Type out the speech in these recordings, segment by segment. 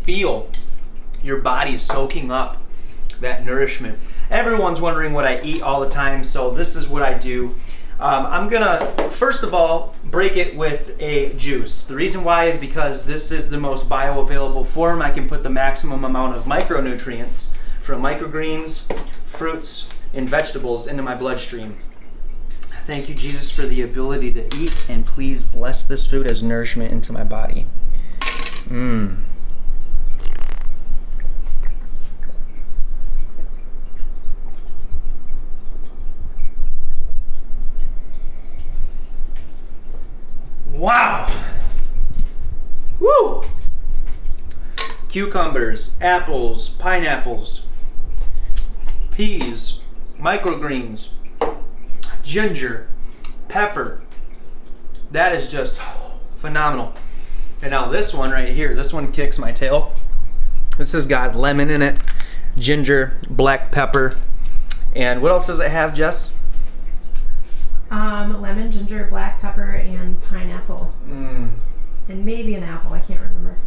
feel your body soaking up that nourishment. Everyone's wondering what I eat all the time, so this is what I do. I'm gonna, first of all, break it with a juice. The reason why is because this is the most bioavailable form. I can put the maximum amount of micronutrients from microgreens, fruits, and vegetables into my bloodstream. Thank you, Jesus, for the ability to eat, and please bless this food as nourishment into my body. Wow! Woo! Cucumbers, apples, pineapples, peas, microgreens, ginger, pepper. That is just phenomenal. And now this one right here, this one kicks my tail. This has got lemon in it, ginger, black pepper, and what else does it have, Jess? Lemon, ginger, black pepper, and pineapple. And maybe an apple, I can't remember.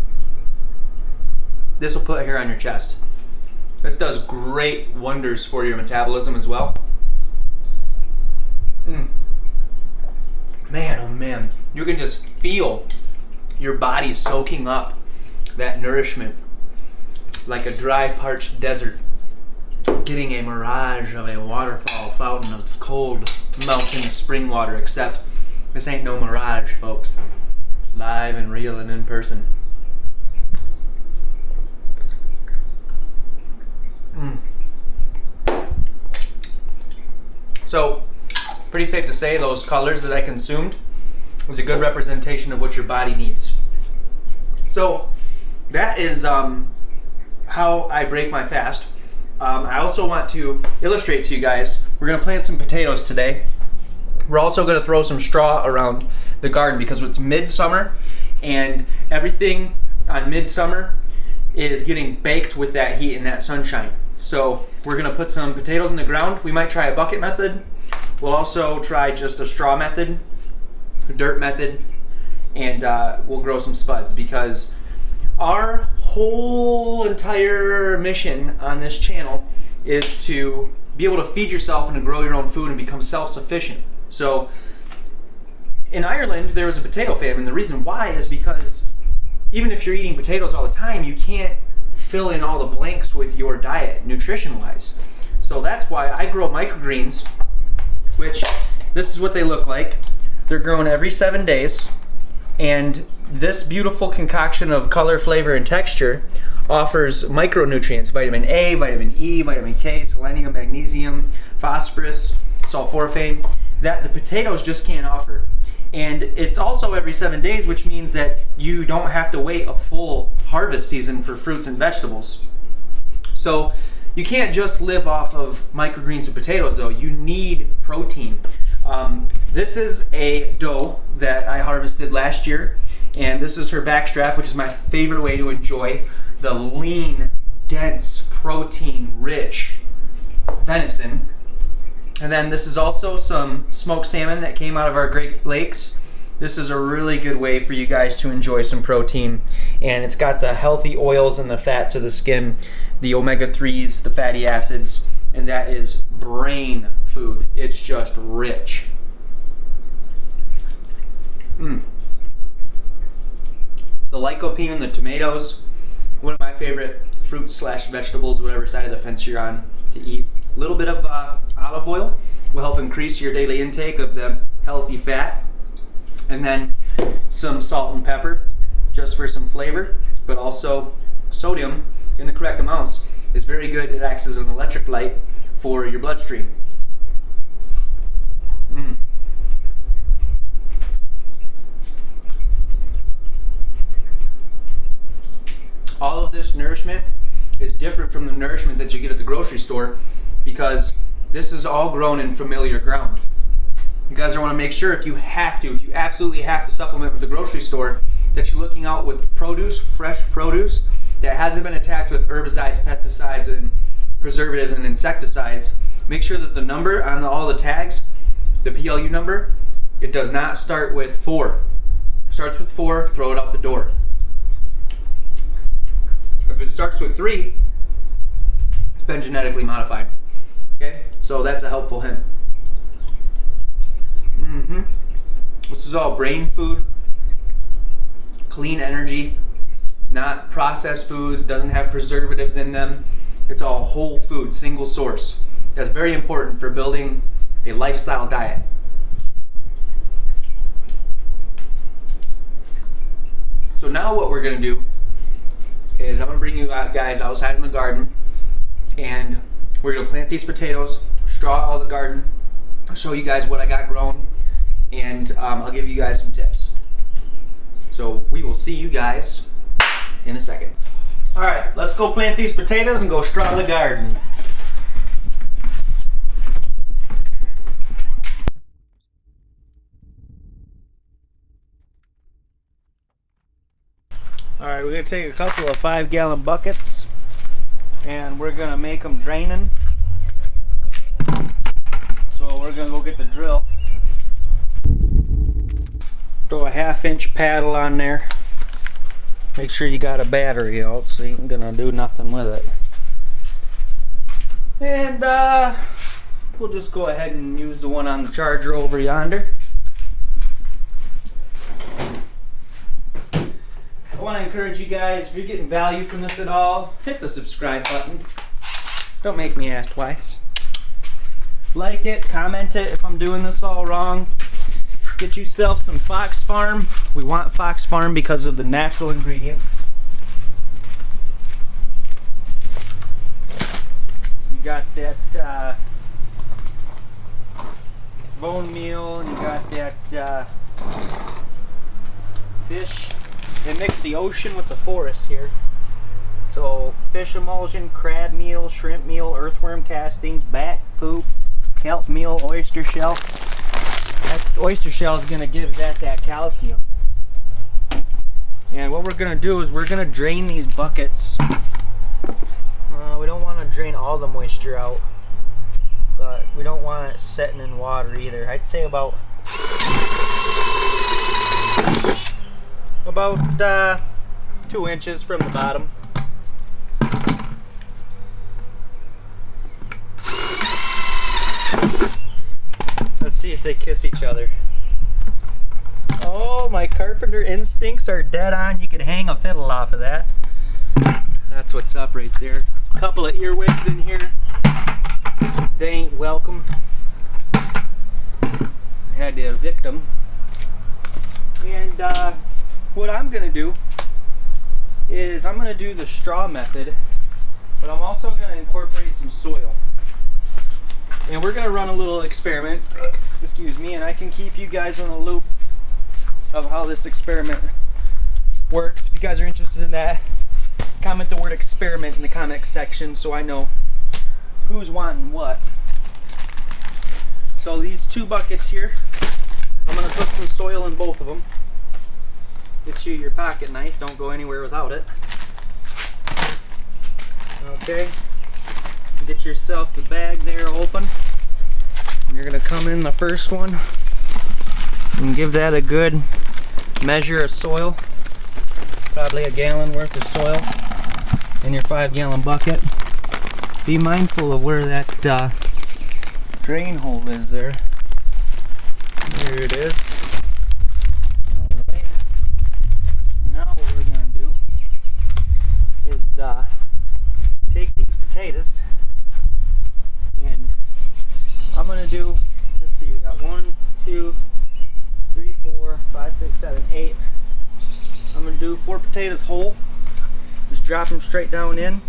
This will put hair on your chest. This does great wonders for your metabolism as well. Man, oh man. You can just feel your body soaking up that nourishment like a dry, parched desert, getting a mirage of a waterfall fountain of cold mountain spring water, except this ain't no mirage, folks. It's live and real and in person. So, pretty safe to say those colors that I consumed was a good representation of what your body needs. So, that is how I break my fast. I also want to illustrate to you guys, we're going to plant some potatoes today. We're also going to throw some straw around the garden because it's midsummer and everything on midsummer is getting baked with that heat and that sunshine. So we're going to put some potatoes in the ground. We might try a bucket method. We'll also try just a straw method, a dirt method, and we'll grow some spuds because our whole entire mission on this channel is to be able to feed yourself and to grow your own food and become self-sufficient. So in Ireland, there was a potato famine. The reason why is because even if you're eating potatoes all the time, you can't fill in all the blanks with your diet, nutrition-wise. So that's why I grow microgreens, which this is what they look like. They're grown every 7 days, and this beautiful concoction of color, flavor, and texture offers micronutrients, vitamin A, vitamin E, vitamin K, selenium, magnesium, phosphorus, sulforaphane, that the potatoes just can't offer. And it's also every 7 days, which means that you don't have to wait a full harvest season for fruits and vegetables. So you can't just live off of microgreens and potatoes though, you need protein. This is a doe that I harvested last year, and this is her backstrap, which is my favorite way to enjoy the lean, dense, protein-rich venison. And then this is also some smoked salmon that came out of our Great Lakes. This is a really good way for you guys to enjoy some protein. And it's got the healthy oils and the fats of the skin, the omega-3s, the fatty acids, and that is brain food. It's just rich. The lycopene in the tomatoes, one of my favorite fruits slash vegetables, whatever side of the fence you're on, to eat. A little bit of olive oil will help increase your daily intake of the healthy fat. And then some salt and pepper just for some flavor, but also sodium in the correct amounts is very good. It acts as an electrolyte for your bloodstream. All of this nourishment is different from the nourishment that you get at the grocery store because this is all grown in familiar ground. You guys want to make sure if you absolutely have to supplement with the grocery store, that you're looking out with produce, fresh produce, that hasn't been attacked with herbicides, pesticides, and preservatives and insecticides. Make sure that the number on all the tags, the PLU number, it does not start with 4. It starts with 4, throw it out the door. If it starts with 3, it's been genetically modified. Okay, so that's a helpful hint. This is all brain food, clean energy, not processed foods, doesn't have preservatives in them. It's all whole food, single source. That's very important for building a lifestyle diet. So now what we're gonna do is I'm gonna bring you guys outside in the garden, and we're gonna plant these potatoes, straw all the garden, I'll show you guys what I got grown, and I'll give you guys some tips. So we will see you guys in a second. All right, let's go plant these potatoes and go straw the garden. All right, we're gonna take a couple of 5-gallon buckets and we're gonna make them draining. So we're gonna go get the drill. Throw a 1/2-inch paddle on there. Make sure you got a battery out so you ain't gonna do nothing with it. And we'll just go ahead and use the one on the charger over yonder. I want to encourage you guys, if you're getting value from this at all, hit the subscribe button. Don't make me ask twice. Like it, comment it if I'm doing this all wrong. Get yourself some Fox Farm. We want Fox Farm because of the natural ingredients. You got that bone meal, and you got that fish. They mix the ocean with the forest here. So fish emulsion, crab meal, shrimp meal, earthworm castings, bat poop, kelp meal, oyster shell. That oyster shell is going to give that calcium. And what we're going to do is we're going to drain these buckets. We don't want to drain all the moisture out, but we don't want it setting in water either. I'd say about 2 inches from the bottom. Let's see if they kiss each other. Oh, my carpenter instincts are dead on. You could hang a fiddle off of that. That's what's up right there. A couple of earwigs in here. They ain't welcome. Had to evict them. And what I'm going to do is I'm going to do the straw method, but I'm also going to incorporate some soil. And we're going to run a little experiment, excuse me, and I can keep you guys on the loop of how this experiment works. If you guys are interested in that, comment the word experiment in the comment section so I know who's wanting what. So these 2 buckets here, I'm going to put some soil in both of them. Get you your pocket knife, don't go anywhere without it. Okay, get yourself the bag there open. And you're going to come in the first one and give that a good measure of soil. Probably a gallon worth of soil in your 5-gallon bucket. Be mindful of where that drain hole is there. There it is. Alright. Now what we're going to do is take these potatoes and I'm going to do, let's see, we got 1, 2, 3, 4, 5, 6, 7, 8. I'm going to do 4 potatoes whole. Just drop them straight down in.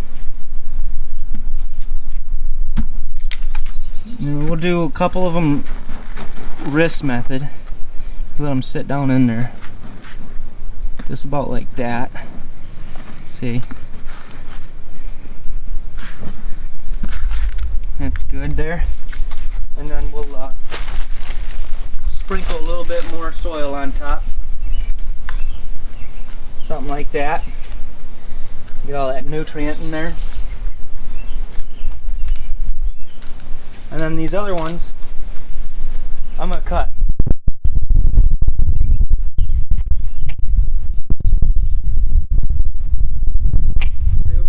And we'll do a couple of them wrist method. Just let them sit down in there. Just about like that. See? That's good there. And then we'll sprinkle a little bit more soil on top. Something like that. Get all that nutrient in there. And then these other ones, I'm going to cut. 2,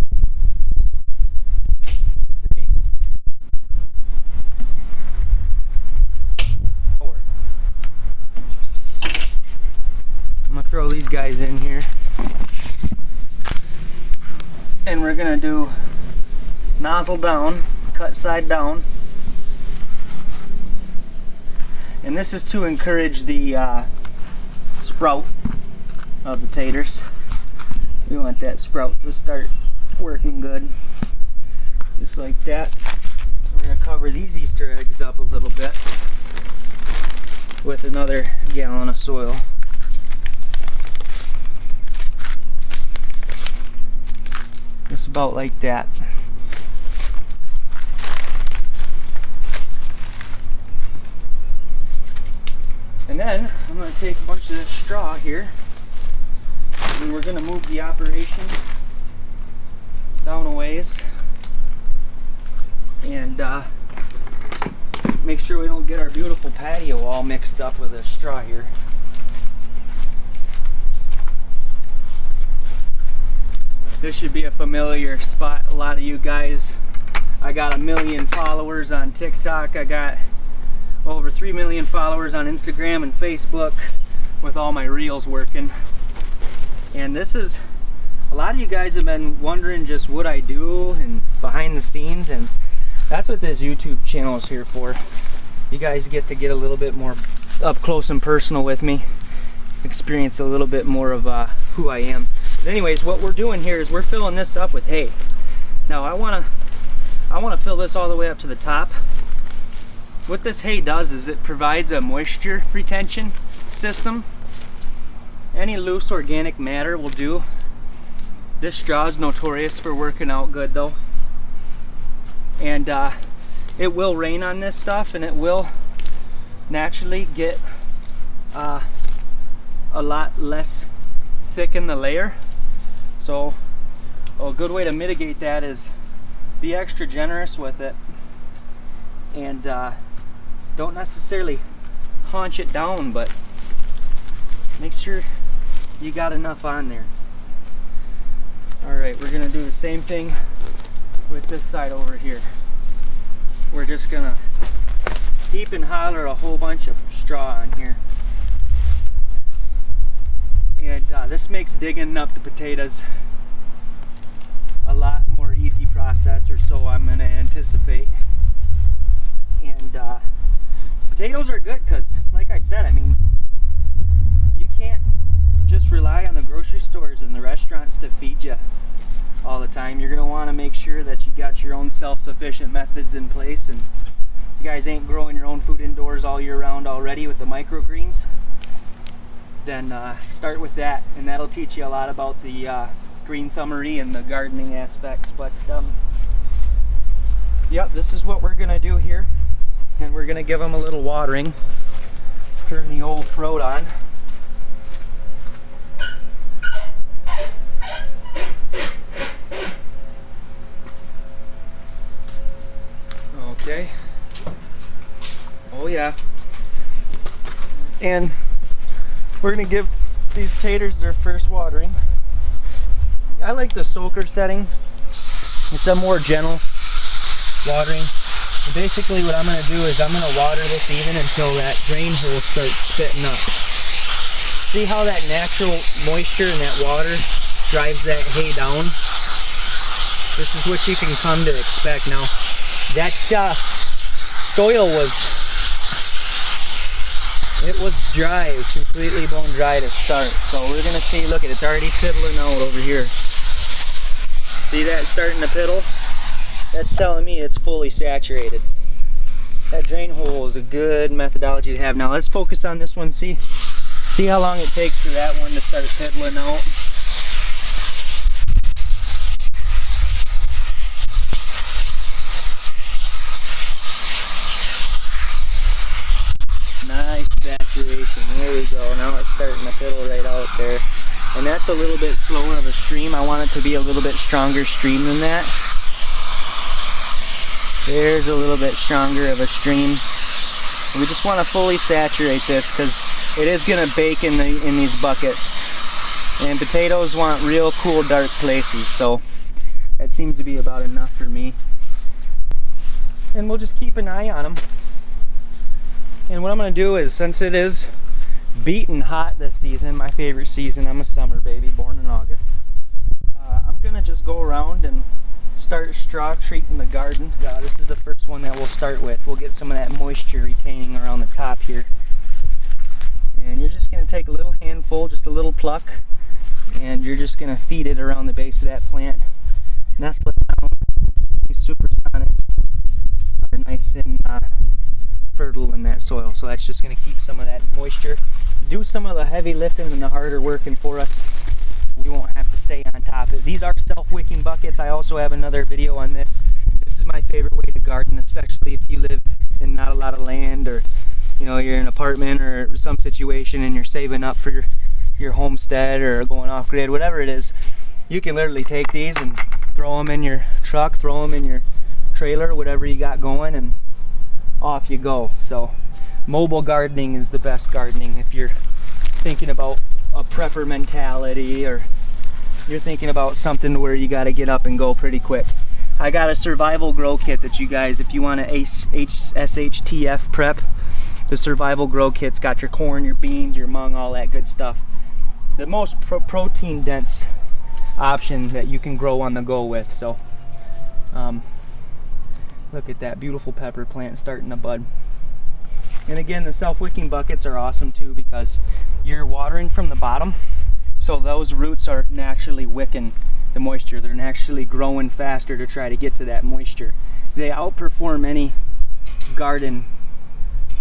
guys in here. And we're gonna do nozzle down, cut side down. And this is to encourage the sprout of the taters. We want that sprout to start working good. Just like that. We're gonna cover these Easter eggs up a little bit with another gallon of soil. Just about like that. And then I'm going to take a bunch of this straw here and we're going to move the operation down a ways and make sure we don't get our beautiful patio all mixed up with the straw here. This should be a familiar spot. A lot of you guys, I got 1 million followers on TikTok. I got over 3 million followers on Instagram and Facebook with all my reels working. And this is, a lot of you guys have been wondering just what I do and behind the scenes, and that's what this YouTube channel is here for. You guys get to get a little bit more up close and personal with me, experience a little bit more of who I am. But anyways, what we're doing here is we're filling this up with hay. Now I want to fill this all the way up to the top. What this hay does is it provides a moisture retention system. Any loose organic matter will do. This straw is notorious for working out good though. And it will rain on this stuff and it will naturally get a lot less thick in the layer. So a good way to mitigate that is be extra generous with it and don't necessarily haunch it down, but make sure you got enough on there. Alright, we're gonna do the same thing with this side over here. We're just gonna heap and holler a whole bunch of straw on here. And this makes digging up the potatoes a lot more easy process, or so I'm gonna anticipate. And potatoes are good because, like I said, I mean, you can't just rely on the grocery stores and the restaurants to feed you all the time. You're gonna want to make sure that you got your own self-sufficient methods in place, and you guys ain't growing your own food indoors all year round already with the microgreens, then start with that, and that'll teach you a lot about the green thumbery and the gardening aspects. But yep, this is what we're gonna do here, and we're gonna give them a little watering. Turn the old throat on. Okay. Oh yeah. And we're gonna give these taters their first watering. I like the soaker setting. It's a more gentle watering. And basically what I'm gonna do is I'm gonna water this even until that drain hole starts spitting up. See how that natural moisture in that water drives that hay down? This is what you can come to expect. Now, that soil was dry. It was completely bone dry to start. So we're gonna see, look at it, it's already piddling out over here. See that starting to piddle? That's telling me it's fully saturated. That drain hole is a good methodology to have. Now let's focus on this one. See how long it takes for that one to start piddling out. Nice saturation. There we go. Now it's starting to piddle right out there. And that's a little bit slower of a stream. I want it to be a little bit stronger stream than that. There's a little bit stronger of a stream. We just want to fully saturate this because it is going to bake in these buckets. And potatoes want real cool, dark places. So that seems to be about enough for me. And we'll just keep an eye on them. And what I'm going to do is, since it is beating hot this season, my favorite season. I'm a summer baby, born in August. I'm gonna just go around and start straw treating the garden. This is the first one that we'll start with. We'll get some of that moisture retaining around the top here. And you're just gonna take a little handful, just a little pluck, and you're just gonna feed it around the base of that plant. Nestle it down. These supersonics are nice and fertile in that soil, so that's just going to keep some of that moisture. Do some of the heavy lifting and the harder working for us. We won't have to stay on top of it. These are self-wicking buckets. I also have another video on this. This is my favorite way to garden, especially if you live in not a lot of land, or you're in an apartment or some situation and you're saving up for your homestead or going off grid, whatever it is. You can literally take these and throw them in your truck, throw them in your trailer, whatever you got going, and off you go. So mobile gardening is the best gardening if you're thinking about a prepper mentality, or you're thinking about something where you got to get up and go pretty quick. I got a survival grow kit that you guys, if you want to SHTF prep, the survival grow kit's got your corn, your beans, your mung, all that good stuff. The most protein dense option that you can grow on the go with. So look at that beautiful pepper plant starting to bud. And again, the self-wicking buckets are awesome too, because you're watering from the bottom, so those roots are naturally wicking the moisture. They're naturally growing faster to try to get to that moisture. They outperform any garden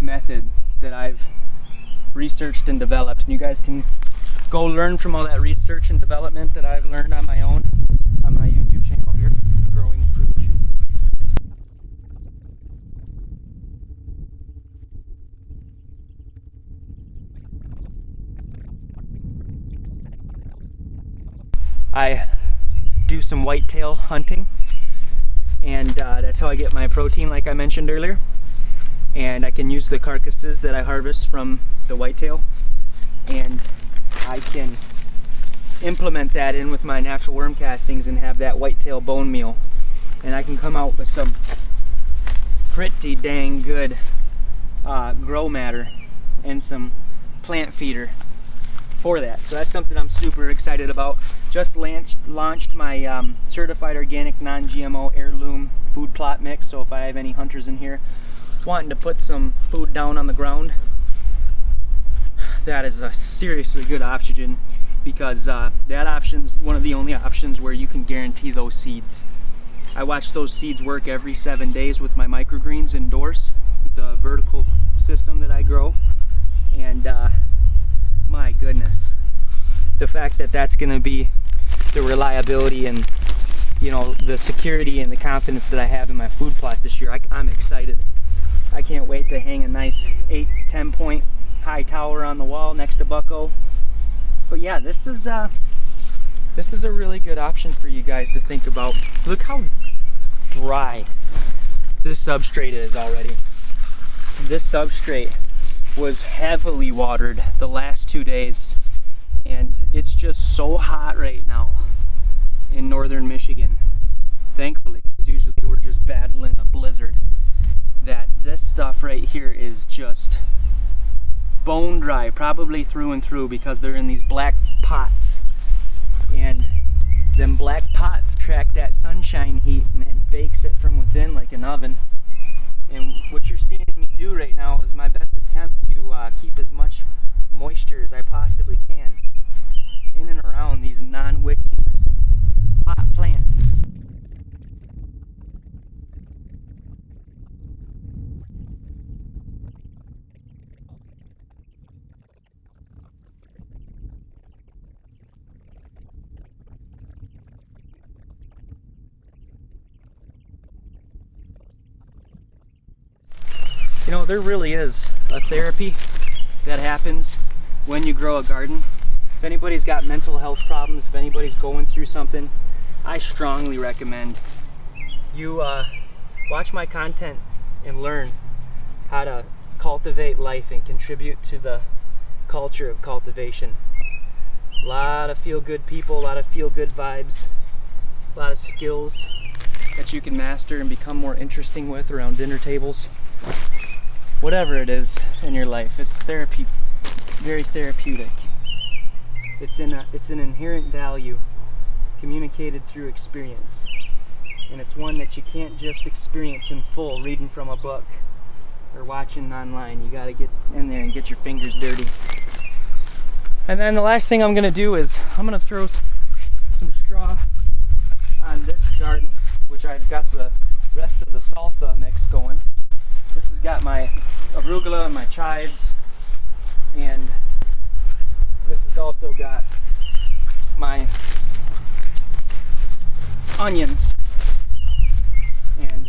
method that I've researched and developed, and you guys can go learn from all that research and development that I've learned on my own on my YouTube channel here, Growing Fruition. I do some whitetail hunting, and that's how I get my protein, like I mentioned earlier. And I can use the carcasses that I harvest from the whitetail, and I can implement that in with my natural worm castings and have that whitetail bone meal, and I can come out with some pretty dang good grow matter and some plant feeder for that. So that's something I'm super excited about. Just launched my certified organic non-GMO heirloom food plot mix, so if I have any hunters in here wanting to put some food down on the ground, that is a seriously good option, because that option's one of the only options where you can guarantee those seeds. I watch those seeds work every 7 days with my microgreens indoors, with the vertical system that I grow, and my goodness, the fact that that's going to be the reliability and the security and the confidence that I have in my food plot this year, I'm excited. I can't wait to hang a nice 8-10 point high tower on the wall next to Bucko. But yeah, this is a really good option for you guys to think about. Look how dry this substrate is already. This substrate was heavily watered the last 2 days, and it's just so hot right now in northern Michigan, thankfully, because usually we're just battling a blizzard, that this stuff right here is just bone dry, probably through and through, because they're in these black pots, and them black pots attract that sunshine heat and it bakes it from within like an oven. And what you're seeing me do right now is my best attempt to keep as much moisture as I possibly can in and around these non-wicking pot plants. There really is a therapy that happens when you grow a garden. If anybody's got mental health problems, if anybody's going through something, I strongly recommend you watch my content and learn how to cultivate life and contribute to the culture of cultivation. A lot of feel-good people, a lot of feel-good vibes, a lot of skills that you can master and become more interesting with around dinner tables. Whatever it is in your life, it's therapy. It's very therapeutic. It's an inherent value communicated through experience. And it's one that you can't just experience in full reading from a book or watching online. You got to get in there and get your fingers dirty. And then the last thing I'm going to do is I'm going to throw some straw on this garden, which I've got the rest of the salsa mix going. This has got my arugula and my chives, and this has also got my onions. And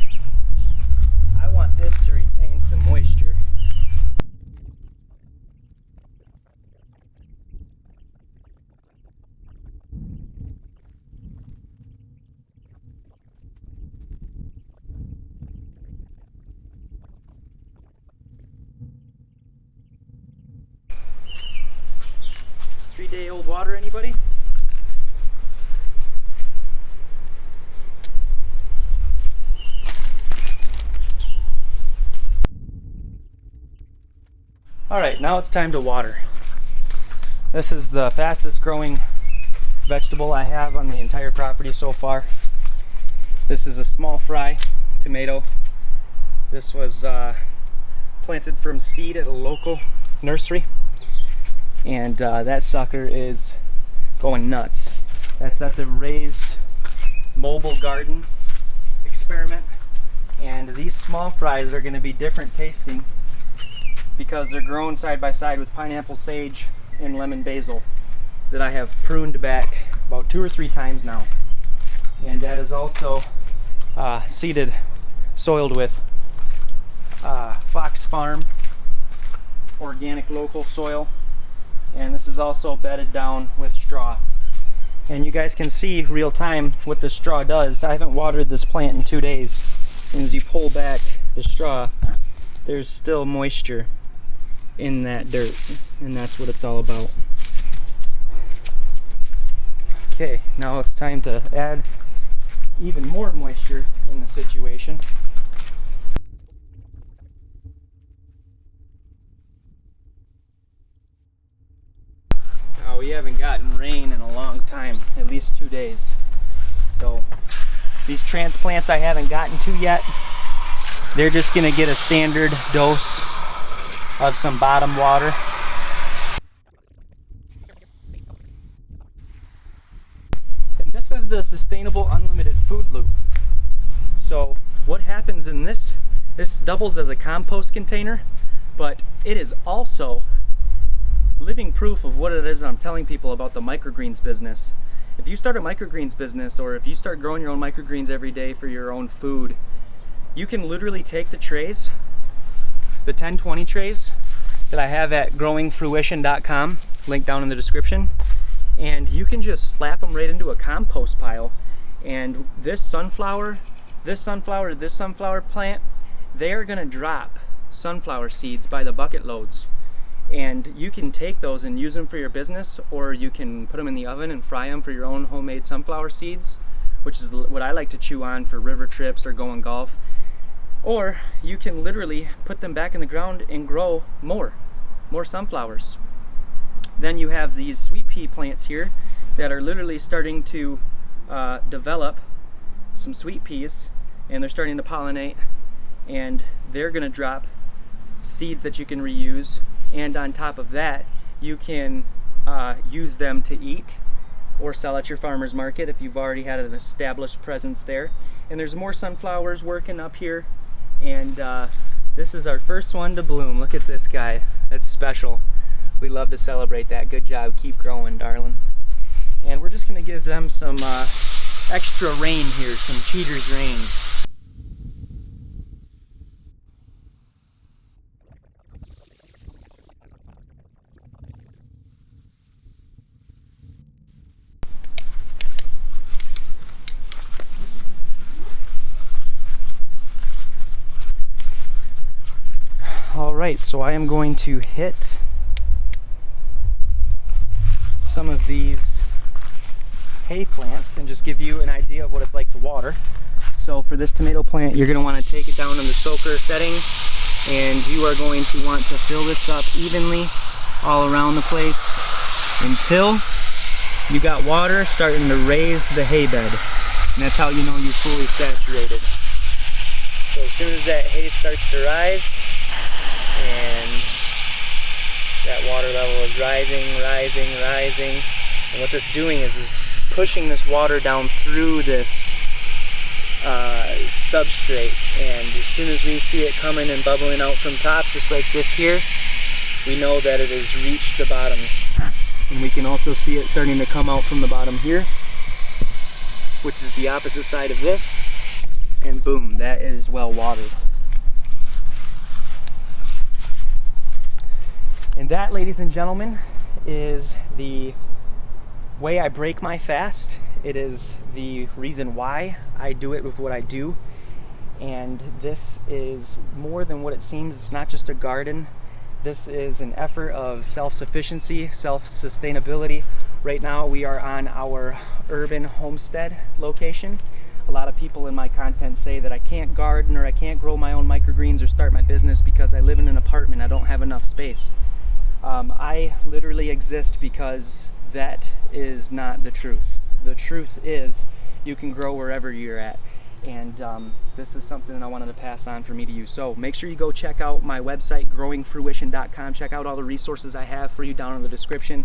I want this to retain some moisture. Three-day-old water, anybody? Alright, now it's time to water. This is the fastest growing vegetable I have on the entire property so far. This is a small fry tomato. This was planted from seed at a local nursery, and that sucker is going nuts. That's at the raised mobile garden experiment, and these small fries are going to be different tasting because they're grown side by side with pineapple sage and lemon basil that I have pruned back about 2 or 3 times now. And that is also seeded, soiled with Fox Farm organic local soil. And this is also bedded down with straw. And you guys can see real time what the straw does. I haven't watered this plant in 2 days. And as you pull back the straw, there's still moisture in that dirt, and that's what it's all about. Okay, now it's time to add even more moisture in the situation. Now we haven't gotten rain in a long time, at least 2 days. So these transplants I haven't gotten to yet, they're just gonna get a standard dose of some bottom water. And this is the sustainable unlimited food loop. So what happens in this doubles as a compost container, but it is also living proof of what it is I'm telling people about the microgreens business. If you start a microgreens business, or if you start growing your own microgreens every day for your own food, you can literally take the trays, the 10-20 trays that I have at growingfruition.com, link down in the description, and you can just slap them right into a compost pile. And this sunflower plant, they are gonna drop sunflower seeds by the bucket loads. And you can take those and use them for your business, or you can put them in the oven and fry them for your own homemade sunflower seeds, which is what I like to chew on for river trips or going golf. Or you can literally put them back in the ground and grow more sunflowers. Then you have these sweet pea plants here that are literally starting to develop some sweet peas, and they're starting to pollinate, and they're gonna drop seeds that you can reuse. And on top of that, you can use them to eat or sell at your farmer's market if you've already had an established presence there. And there's more sunflowers working up here, and this is our first one to bloom. Look at this guy. That's special. We love to celebrate that. Good job. Keep growing, darling. And we're just going to give them some extra rain here, some cheater's rain. Alright, so I am going to hit some of these hay plants and just give you an idea of what it's like to water. So for this tomato plant, you're going to want to take it down in the soaker setting, and you are going to want to fill this up evenly all around the place until you got water starting to raise the hay bed. And that's how you know you're fully saturated. So as soon as that hay starts to rise and that water level is rising, and what this is doing is it's pushing this water down through this substrate, and as soon as we see it coming and bubbling out from top, just like this here, we know that it has reached the bottom. And we can also see it starting to come out from the bottom here, which is the opposite side of this, and boom, that is well watered. And that, ladies and gentlemen, is the way I break my fast. It is the reason why I do it with what I do. And this is more than what it seems. It's not just a garden. This is an effort of self-sufficiency, self-sustainability. Right now we are on our urban homestead location. A lot of people in my content say that I can't garden or I can't grow my own microgreens or start my business because I live in an apartment. I don't have enough space. I literally exist because that is not the truth. The truth is you can grow wherever you're at. And this is something that I wanted to pass on for me to use. So make sure you go check out my website, growingfruition.com. Check out all the resources I have for you down in the description.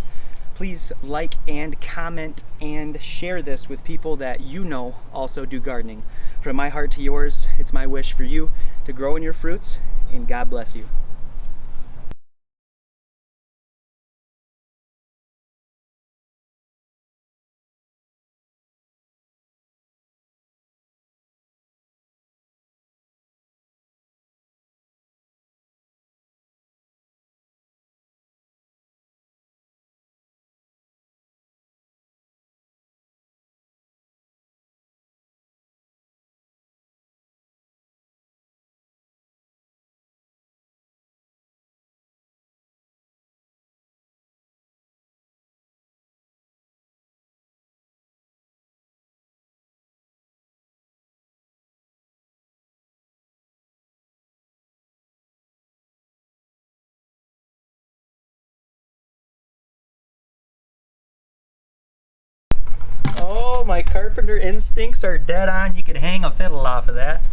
Please like and comment and share this with people that you know also do gardening. From my heart to yours, it's my wish for you to grow in your fruits, and God bless you. Oh, my carpenter instincts are dead on. You could hang a fiddle off of that.